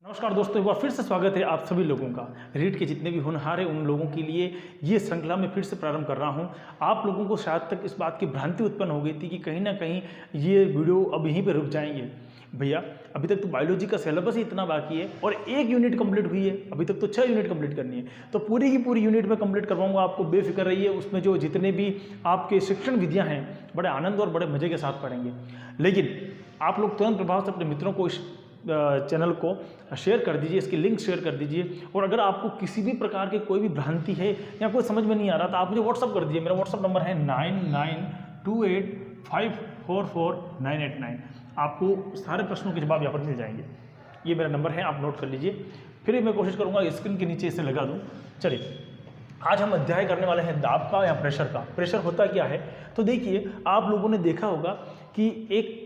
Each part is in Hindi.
नमस्कार दोस्तों, एक बार फिर से स्वागत है आप सभी लोगों का। रीट के जितने भी होनहार हैं उन लोगों के लिए ये श्रृंखला मैं फिर से प्रारंभ कर रहा हूं। आप लोगों को शायद तक इस बात की भ्रांति उत्पन्न हो गई थी कि कहीं ना कहीं ये वीडियो अब यहीं पे रुक जाएंगे। भैया अभी तक तो बायोलॉजी का सिलेबस ही इतना बाकी है और एक यूनिट कंप्लीट हुई है, अभी तक तो 6 यूनिट कंप्लीट करनी है। तो पूरी की पूरी यूनिट में कंप्लीट करवाऊंगा, आपको बेफिक्र रहिए। उसमें जो जितने भी आपके शिक्षण विधियाँ हैं बड़े आनंद और बड़े मजे के साथ पढ़ेंगे। लेकिन आप लोग तुरंत प्रभाव से अपने मित्रों को इस चैनल को शेयर कर दीजिए, इसकी लिंक शेयर कर दीजिए। और अगर आपको किसी भी प्रकार की कोई भी भ्रांति है या कोई समझ में नहीं आ रहा तो आप मुझे व्हाट्सअप कर दीजिए। मेरा व्हाट्सअप नंबर है 9928544989। आपको सारे प्रश्नों के जवाब यहाँ पर मिल जाएंगे। ये मेरा नंबर है, आप नोट कर लीजिए। फिर मैं कोशिश करूँगा स्क्रीन के नीचे इसे लगा दूँ। चलिए, आज हम अध्याय करने वाले हैं दाब का या प्रेशर का। प्रेशर होता क्या है तो देखिए, आप लोगों ने देखा होगा कि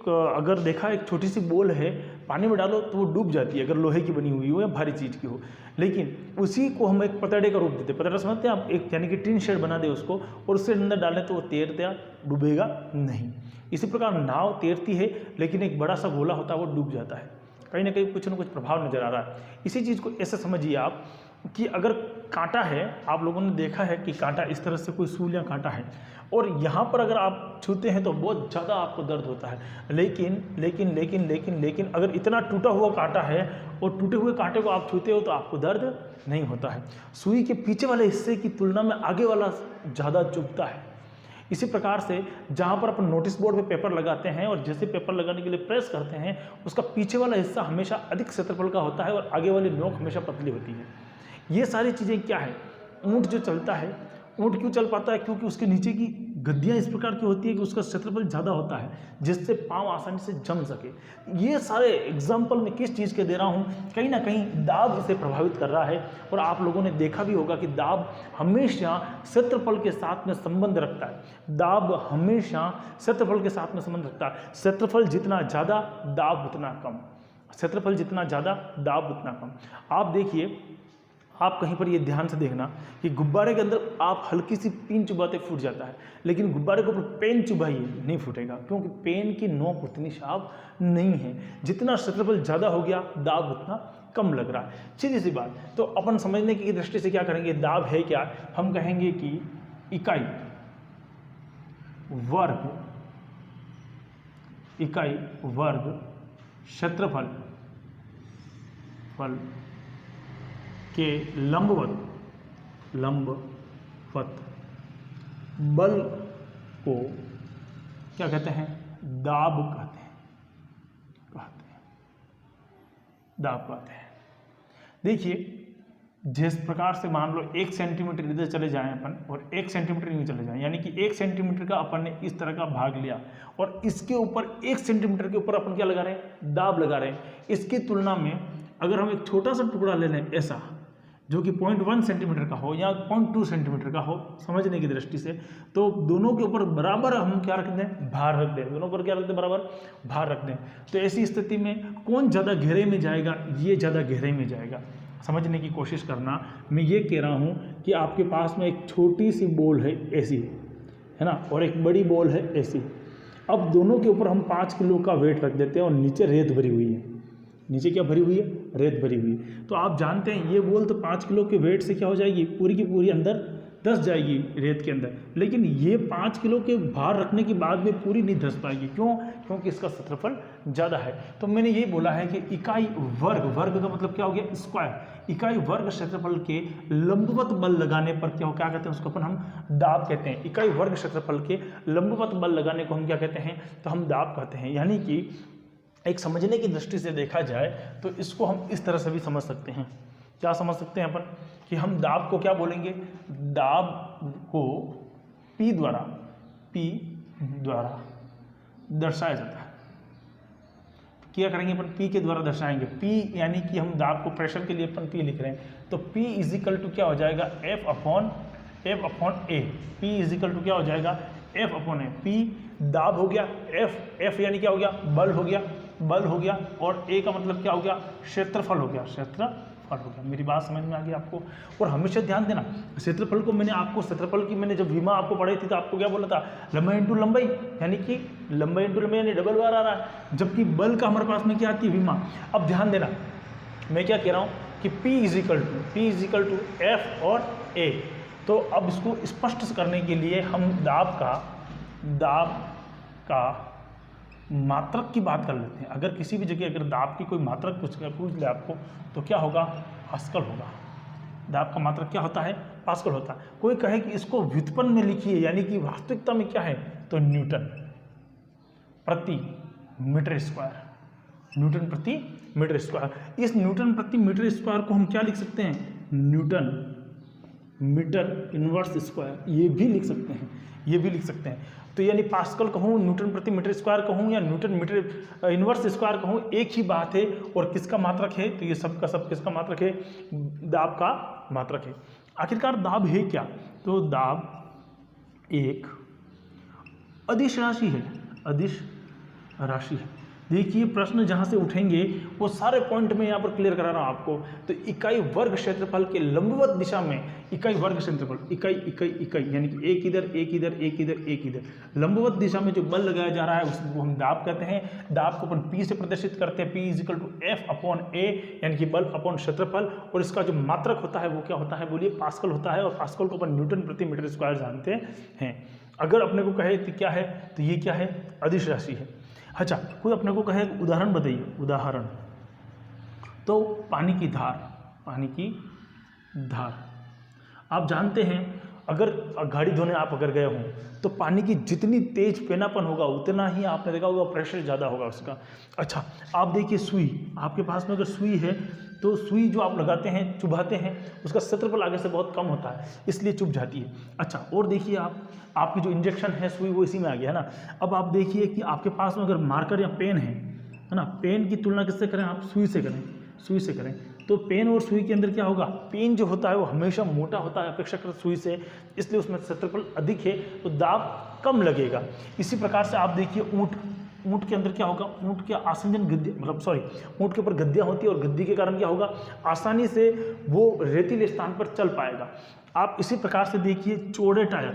अगर देखा एक छोटी सी बोल है, पानी में डालो तो वो डूब जाती है, अगर लोहे की बनी हुई हो या भारी चीज़ की हो। लेकिन उसी को हम एक पतड़े का रूप देते, पतड़ा समझते हैं आप, एक यानी कि टीन शेड बना दे उसको और उससे अंदर डालें तो वो तैरता, डूबेगा नहीं। इसी प्रकार नाव तैरती है लेकिन एक बड़ा सा गोला होता है वो डूब जाता है। कहीं ना कहीं कुछ ना कुछ प्रभाव नजर आ रहा है। इसी चीज़ को ऐसे समझिए आप कि अगर कांटा है, आप लोगों ने देखा है कि कांटा इस तरह से कोई सूल या कांटा है और यहाँ पर अगर आप छूते हैं तो बहुत ज़्यादा आपको दर्द होता है। लेकिन लेकिन लेकिन लेकिन लेकिन अगर इतना टूटा हुआ कांटा है और टूटे हुए कांटे को आप छूते हो तो आपको दर्द नहीं होता है। सुई के पीछे वाले हिस्से की तुलना में आगे वाला ज़्यादा चुभता है। इसी प्रकार से जहाँ पर अपन नोटिस बोर्ड पे पेपर लगाते हैं और जैसे पेपर लगाने के लिए प्रेस करते हैं, उसका पीछे वाला हिस्सा हमेशा अधिक क्षेत्रफल का होता है और आगे वाली नोक हमेशा पतली होती है। ये सारी चीज़ें क्या है, ऊँट जो चलता है, ऊँट क्यों चल पाता है? क्योंकि उसके नीचे की गद्दियाँ इस प्रकार की होती है कि उसका क्षेत्रफल ज़्यादा होता है जिससे पाँव आसानी से जम सके। ये सारे एग्जाम्पल मैं किस चीज़ के दे रहा हूँ, कहीं ना कहीं दाब इसे प्रभावित कर रहा है। और आप लोगों ने देखा भी होगा कि दाब हमेशा क्षेत्रफल के साथ में संबंध रखता है। दाब हमेशा क्षेत्रफल के साथ में संबंध रखता है। क्षेत्रफल जितना ज़्यादा दाब उतना कम, क्षेत्रफल जितना ज़्यादा दाब उतना कम। आप देखिए, आप कहीं पर ये ध्यान से देखना कि गुब्बारे के अंदर आप हल्की सी पेन चुबाते फूट जाता है, लेकिन गुब्बारे के ऊपर पेन चुबाइए नहीं फूटेगा, क्योंकि पेन की नोक उतनी शार्प नहीं है। जितना क्षेत्रफल ज़्यादा हो गया दाब उतना कम लग रहा है। सीधी सी बात। तो अपन समझने की दृष्टि से क्या करेंगे, दाब है क्या, हम कहेंगे कि इकाई वर्ग क्षेत्रफल के लंबवत बल को क्या कहते हैं, दाब कहते हैं। दाब कहते हैं। देखिए, जिस प्रकार से मान लो 1 सेंटीमीटर इधर चले जाएं अपन और 1 सेंटीमीटर यूँ चले जाएं, यानी कि 1 सेंटीमीटर का अपन ने इस तरह का भाग लिया और इसके ऊपर 1 सेंटीमीटर के ऊपर अपन क्या लगा रहे हैं, दाब लगा रहे हैं। इसकी तुलना में अगर हम एक छोटा सा टुकड़ा ले लें ऐसा, जो कि 0.1 सेंटीमीटर का हो या 0.2 सेंटीमीटर का हो, समझने की दृष्टि से, तो दोनों के ऊपर बराबर हम क्या रख दें, भार रख दें। दोनों पर क्या रख दें, बराबर भार रख दें। तो ऐसी स्थिति में कौन ज़्यादा गहरे में जाएगा, ये ज़्यादा गहरे में जाएगा। समझने की कोशिश करना। मैं ये कह रहा हूँ कि आपके पास में एक छोटी सी बॉल है ऐसी, है ना, और एक बड़ी बॉल है ऐसी। अब दोनों के ऊपर हम 5 किलो का वेट रख देते हैं और नीचे रेत भरी हुई है। नीचे क्या भरी हुई है, रेत भरी हुई। तो आप जानते हैं ये बोल तो 5 किलो के वेट से क्या हो जाएगी, पूरी की पूरी अंदर धंस जाएगी रेत के अंदर। लेकिन ये 5 किलो के भार रखने के बाद में पूरी नहीं धंस पाएगी। क्यों? क्योंकि इसका क्षेत्रफल ज़्यादा है। तो मैंने यही बोला है कि इकाई वर्ग का मतलब क्या हो गया, स्क्वायर। इकाई वर्ग क्षेत्रफल के लंबवत बल लगाने पर क्या कहते हैं, उसको अपन हम दाब कहते हैं। इकाई वर्ग क्षेत्रफल के लंबवत बल लगाने को हम क्या कहते हैं, तो हम दाब कहते हैं। यानी कि एक समझने की दृष्टि से देखा जाए तो इसको हम इस तरह से भी समझ सकते हैं। क्या समझ सकते हैं अपन, कि हम दाब को क्या बोलेंगे, दाब को P द्वारा दर्शाया जाता है। क्या करेंगे अपन, P के द्वारा दर्शाएंगे। P यानी कि हम दाब को प्रेशर के लिए अपन P लिख रहे हैं, तो P इजिकल टू क्या हो जाएगा, F upon A। P is equal to क्या हो जाएगा, F अपॉन A। P दाब हो गया, F यानी क्या हो गया, बल हो गया और A का मतलब क्या हो गया, क्षेत्रफल हो गया। मेरी बात समझ में आ गई आपको। और हमेशा ध्यान देना, क्षेत्रफल को मैंने जब विमा आपको पढ़ाई थी तो आपको क्या बोला था, लंबाई इंटू लंबाई, यानी कि लंबाई इंटू लंबाई यानी डबल बार आ रहा है। जबकि बल का हमारे पास में क्या आती है, विमा। अब ध्यान देना, मैं क्या कह रहा हूँ कि P इजिकल टू F और A। तो अब इसको स्पष्ट करने के लिए हम दाब का मात्रक की बात कर लेते हैं। अगर किसी भी जगह अगर दाब की कोई मात्रक पूछ ले आपको तो क्या होगा, पास्कल होगा। दाब का मात्रक क्या होता है, पास्कल होता है। कोई कहे कि इसको व्युत्पन्न में लिखिए, यानी कि वास्तविकता में क्या है, तो न्यूटन प्रति मीटर स्क्वायर, न्यूटन प्रति मीटर स्क्वायर। इस न्यूटन प्रति मीटर स्क्वायर को हम क्या लिख सकते हैं, न्यूटन मीटर इनवर्स स्क्वायर, ये भी लिख सकते हैं। तो यानी पास्कल कहूँ, न्यूटन प्रति मीटर स्क्वायर कहूँ या न्यूटन मीटर इनवर्स स्क्वायर कहूँ, एक ही बात है। और किसका मात्रक है, तो ये सब का सब किसका मात्रक है, दाब का मात्रक है। आखिरकार दाब है क्या, तो दाब एक अदिश राशि है, अदिश राशि है। देखिए प्रश्न जहाँ से उठेंगे वो सारे पॉइंट में यहाँ पर क्लियर करा रहा हूँ आपको। तो इकाई वर्ग क्षेत्रफल के लंबवत दिशा में इकाई वर्ग क्षेत्रफल, इकाई यानी कि एक इधर, लंबवत दिशा में जो बल लगाया जा रहा है उसको हम दाब कहते हैं। दाब को अपन P से प्रदर्शित करते हैं, P is equal to F upon A, यानी कि बल अपॉन क्षेत्रफल। और इसका जो मात्रक होता है वो क्या होता है, बोलिए पास्कल होता है। और पास्कल को अपन न्यूटन प्रति मीटर स्क्वायर जानते हैं। अगर अपने को कहे तो क्या है, तो ये क्या है, अदिश राशि है। अच्छा, कोई अपने को कहे उदाहरण बताइए, उदाहरण तो पानी की धार। आप जानते हैं अगर गाड़ी धोने आप अगर गए हों तो पानी की जितनी तेज पेनापन होगा उतना ही आपने देखा होगा प्रेशर ज़्यादा होगा उसका। अच्छा, आप देखिए सुई, आपके पास में अगर सुई है तो सुई जो आप लगाते हैं, चुभाते हैं, उसका क्षेत्रफल आगे से बहुत कम होता है, इसलिए चुभ जाती है। अच्छा, और देखिए आपकी जो इंजेक्शन है सुई वो इसी में आ गया है ना। अब आप देखिए कि आपके पास में अगर मार्कर या पेन है ना, पेन की तुलना किससे करें, आप सुई से करें। तो पेन और सुई के अंदर क्या होगा, पेन जो होता है वो हमेशा मोटा होता है अपेक्षाकृत सुई से, इसलिए उसमें क्षेत्रफल अधिक है तो दाब कम लगेगा। इसी प्रकार से आप देखिए ऊँट के अंदर क्या होगा, ऊँट के आसंजन ऊँट के ऊपर गद्दियाँ होती है और गद्दी के कारण क्या होगा, आसानी से वो रेतीले स्थान पर चल पाएगा। आप इसी प्रकार से देखिए चौड़े टायर,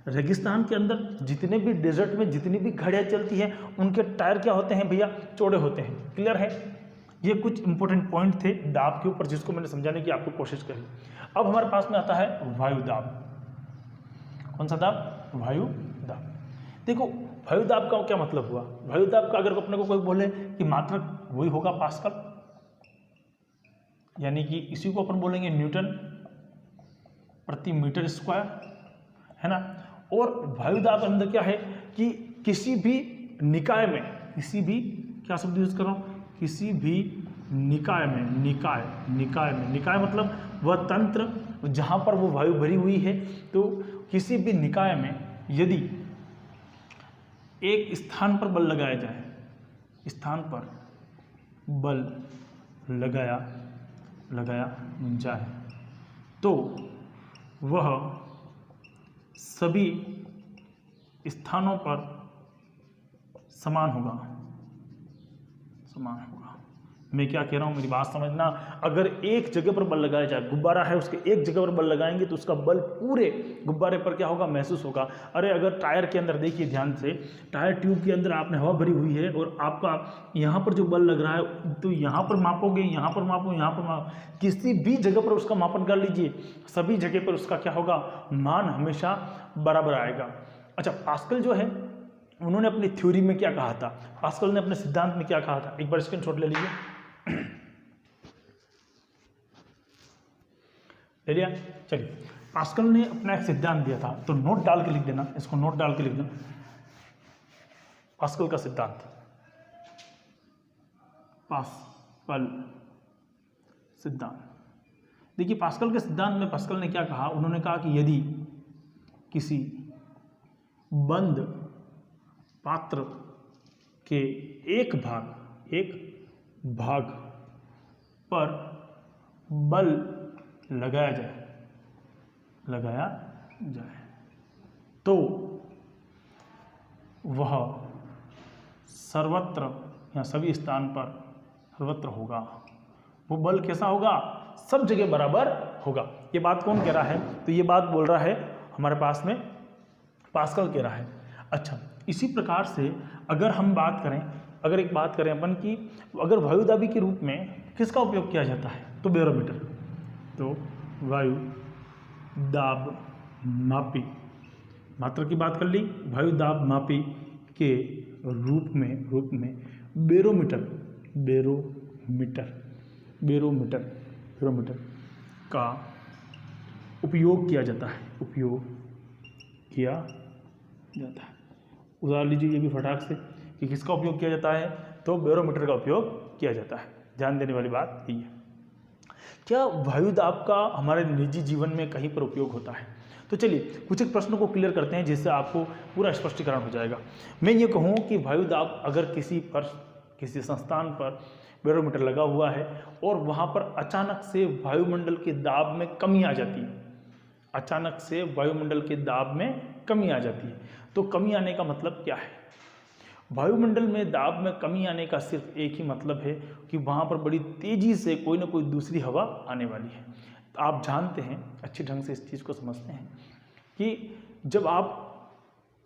रेगिस्तान के अंदर जितने भी डेजर्ट में जितनी भी गाड़ियाँ चलती हैं उनके टायर क्या होते हैं भैया, चौड़े होते हैं। क्लियर है, ये कुछ इंपॉर्टेंट पॉइंट थे दाब के ऊपर जिसको मैंने समझाने की आपको कोशिश करी। अब हमारे पास में आता है वायु दाब। कौन सा दाब, वायु दाब। देखो वायु दाब का क्या मतलब हुआ, वायु दाब का अगर अपने को कोई बोले कि मात्रक वही होगा पास्कल, यानी कि इसी को अपन बोलेंगे न्यूटन प्रति मीटर स्क्वायर, है ना। और वायु दाब के अंदर क्या है कि किसी भी निकाय में, क्या शब्द यूज कर रहा हूँ, किसी भी निकाय मतलब वह तंत्र जहाँ पर वो वायु भरी हुई है। तो किसी भी निकाय में यदि एक स्थान पर बल लगाया जाए तो वह सभी स्थानों पर समान होगा। मैं क्या कह रहा हूँ, मेरी बात समझना। अगर एक जगह पर बल लगाया जाए, गुब्बारा है उसके एक जगह पर बल लगाएंगे तो उसका बल पूरे गुब्बारे पर क्या होगा, महसूस होगा। अरे अगर टायर के अंदर देखिए ध्यान से, टायर ट्यूब के अंदर आपने हवा भरी हुई है और आपका यहाँ पर जो बल लग रहा है तो यहाँ पर मापोगे, यहाँ पर मापो, किसी भी जगह पर उसका मापन कर लीजिए, सभी जगह पर उसका क्या होगा, मान हमेशा बराबर आएगा। अच्छा, पास्कल जो है उन्होंने अपनी थ्योरी में क्या कहा था, पास्कल ने अपने सिद्धांत में क्या कहा था, एक बार स्क्रीनशॉट ले लीजिए, ले लिया। चलिए, पास्कल ने अपना एक सिद्धांत दिया था, तो नोट डाल के लिख देना, इसको नोट डाल के लिख देना। पास्कल का सिद्धांत, पास्कल सिद्धांत। देखिए पास्कल के सिद्धांत में पास्कल ने क्या कहा, उन्होंने कहा कि यदि किसी बंद पात्र के एक भाग पर बल लगाया जाए तो वह सर्वत्र या सभी स्थान पर सर्वत्र होगा। वो बल कैसा होगा, सब जगह बराबर होगा। ये बात कौन कह रहा है, तो ये बात बोल रहा है हमारे पास में पास्कल कह रहा है। अच्छा, इसी प्रकार से अगर हम बात करें अगर एक बात करें अपन की, अगर वायुदाबी के रूप में किसका उपयोग किया जाता है, तो बैरोमीटर। तो वायु दाब मापी, मात्रा की बात कर ली, वायु दाब मापी के रूप में बैरोमीटर का उपयोग किया जाता है, उदाहरण लीजिए ये भी फटाक से कि किसका उपयोग किया जाता है, तो बैरोमीटर का उपयोग किया जाता है। ध्यान देने वाली बात यही है। क्या वायु दाब का हमारे निजी जीवन में कहीं पर उपयोग होता है? तो चलिए कुछ एक प्रश्नों को क्लियर करते हैं जिससे आपको पूरा स्पष्टीकरण हो जाएगा। मैं ये कहूँ कि वायु दाब अगर किसी संस्थान पर बैरोमीटर लगा हुआ है और वहाँ पर अचानक से वायुमंडल के दाब में कमी आ जाती है, तो कमी आने का मतलब क्या है? वायुमंडल में दाब में कमी आने का सिर्फ एक ही मतलब है कि वहाँ पर बड़ी तेजी से कोई ना कोई दूसरी हवा आने वाली है। तो आप जानते हैं, अच्छे ढंग से इस चीज़ को समझते हैं कि जब आप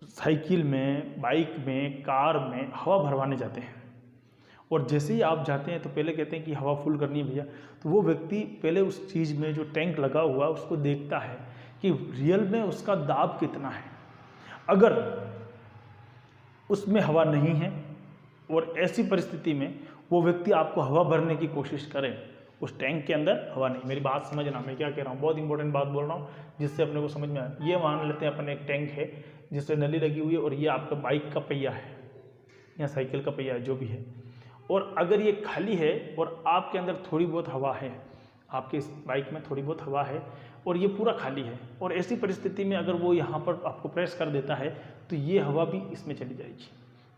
साइकिल में, बाइक में, कार में हवा भरवाने जाते हैं और जैसे ही आप जाते हैं तो पहले कहते हैं कि हवा फुल करनी है भैया, तो वो व्यक्ति पहले उस चीज़ में जो टैंक लगा हुआ है उसको देखता है कि रियल में उसका दाब कितना है। अगर उसमें हवा नहीं है और ऐसी परिस्थिति में वो व्यक्ति आपको हवा भरने की कोशिश करे, उस टैंक के अंदर हवा नहीं, मेरी बात समझना, मैं क्या कह रहा हूँ, बहुत इंपॉर्टेंट बात बोल रहा हूँ जिससे अपने को समझ में आए। ये मान लेते हैं अपन एक टैंक है जिससे नली लगी हुई है और ये आपका बाइक का पहिया है या साइकिल का पहिया है, जो भी है, और अगर ये खाली है और आपके अंदर थोड़ी बहुत हवा है, आपके इस बाइक में थोड़ी बहुत हवा है और ये पूरा खाली है, और ऐसी परिस्थिति में अगर वो यहाँ पर आपको प्रेस कर देता है तो ये हवा भी इसमें चली जाएगी,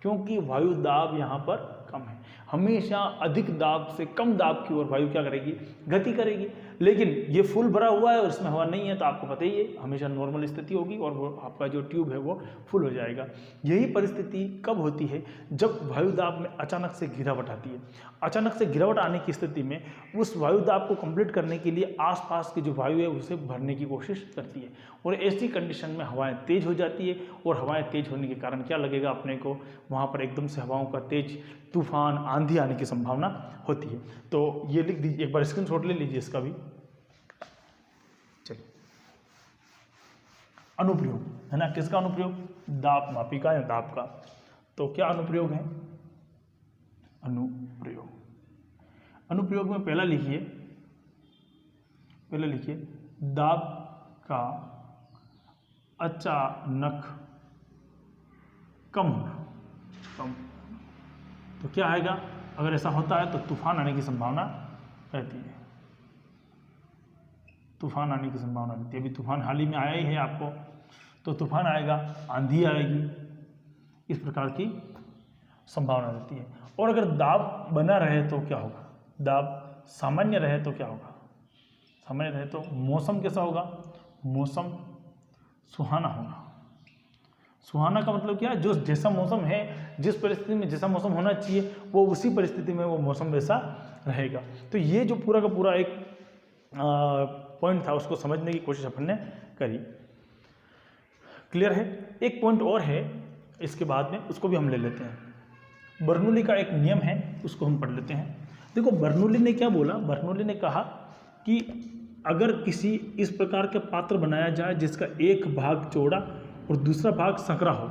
क्योंकि वायु दाब यहाँ पर कम है। हमेशा अधिक दाब से कम दाब की ओर वायु क्या करेगी, गति करेगी। लेकिन ये फुल भरा हुआ है और इसमें हवा नहीं है तो आपको पता ही है, हमेशा नॉर्मल स्थिति होगी और वो आपका जो ट्यूब है वो फुल हो जाएगा। यही परिस्थिति कब होती है, जब वायु दाब में अचानक से गिरावट आती है। अचानक से गिरावट आने की स्थिति में उस वायु दाब को कंप्लीट करने के लिए आसपास की जो वायु है उसे भरने की कोशिश करती है, और ऐसी कंडीशन में हवाएं तेज हो जाती है, और हवाएं तेज होने के कारण क्या लगेगा अपने को, वहाँ पर एकदम से हवाओं का तेज तूफान, आंधी आने की संभावना होती है। तो ये लिख दीजिए, एक बार स्क्रीनशॉट ले लीजिए इसका भी। चलिए, अनुप्रयोग है ना, किसका अनुप्रयोग, दाब मापी का या दाब का। तो क्या अनुप्रयोग है, अनुप्रयोग में पहला लिखिए दाब का अचानक कम होना। तो क्या आएगा, अगर ऐसा होता है तो तूफान आने की संभावना रहती है, अभी तूफान हाल ही में आया ही है आपको, तो तूफान आएगा, आंधी आएगी, इस प्रकार की संभावना रहती है। और अगर दाब बना रहे तो क्या होगा, दाब सामान्य रहे तो क्या होगा, सामान्य रहे तो मौसम कैसा होगा, मौसम सुहाना होगा। सुहाना का मतलब क्या है, जो जैसा मौसम है, जिस परिस्थिति में जैसा मौसम होना चाहिए वो उसी परिस्थिति में वो मौसम वैसा रहेगा। तो ये जो पूरा का पूरा एक पॉइंट था उसको समझने की कोशिश अपन ने करी। क्लियर है। एक पॉइंट और है इसके बाद में, उसको भी हम ले लेते हैं। बर्नौली का एक नियम है, उसको हम पढ़ लेते हैं। देखो बर्नौली ने क्या बोला, बर्नौली ने कहा कि अगर किसी इस प्रकार का पात्र बनाया जाए जिसका एक भाग चौड़ा और दूसरा भाग संकरा हो,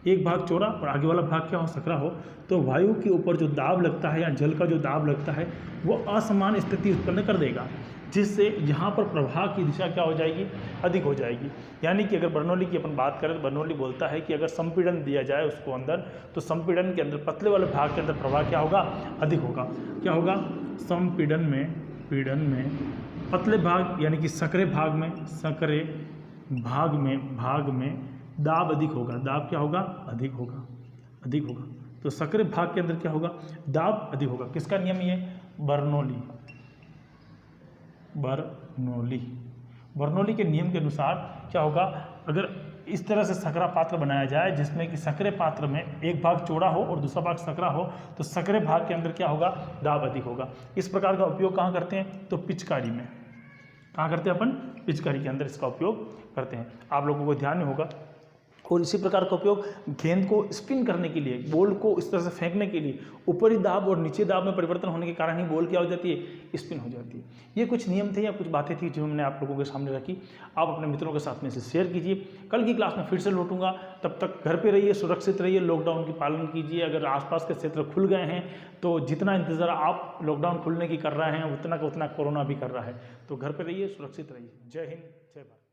एक भाग चौड़ा और आगे वाला भाग क्या हो, संकरा हो, तो वायु के ऊपर जो दाब लगता है या जल का जो दाब लगता है वो असमान स्थिति उत्पन्न कर देगा, जिससे यहाँ पर प्रवाह की दिशा क्या हो जाएगी, अधिक हो जाएगी। यानी कि अगर बर्नौली की अपन बात करें तो बर्नौली बोलता है कि अगर संपीड़न दिया जाए उसको अंदर, तो संपीड़न के अंदर पतले वाले भाग के अंदर प्रवाह क्या होगा, अधिक होगा। क्या होगा, संपीड़न में पतले भाग यानी कि संकरे भाग में दाब अधिक होगा, दाब क्या होगा, अधिक होगा। तो संकरे भाग के अंदर क्या होगा, दाब अधिक होगा। किसका नियम ये, बर्नौली के नियम के अनुसार क्या होगा, अगर इस तरह से संकरा पात्र बनाया जाए जिसमें कि संकरे पात्र में एक भाग चौड़ा हो और दूसरा भाग संकरा हो, तो संकरे भाग के अंदर क्या होगा, दाब अधिक होगा। इस प्रकार का उपयोग कहाँ करते हैं, तो पिचकारी में। कहाँ करते हैं अपन, पिचकारी के अंदर इसका उपयोग करते हैं। आप लोगों को ध्यान में होगा और इसी प्रकार का उपयोग गेंद को स्पिन करने के लिए, बॉल को इस तरह से फेंकने के लिए ऊपरी दाब और नीचे दाब में परिवर्तन होने के कारण ही बॉल क्या हो जाती है, स्पिन हो जाती है। ये कुछ नियम थे या कुछ बातें थी जो मैंने आप लोगों के सामने रखी। आप अपने मित्रों के साथ में इसे शेयर कीजिए। कल की क्लास में फिर से लौटूंगा, तब तक घर पे रहिए, सुरक्षित रहिए, लॉकडाउन की पालन कीजिए। अगर आसपास के क्षेत्र खुल गए हैं तो जितना इंतजार आप लॉकडाउन खुलने की कर रहे हैं उतना का उतना कोरोना भी कर रहा है। तो घर पे रहिए, सुरक्षित रहिए। जय हिंद, जय भारत।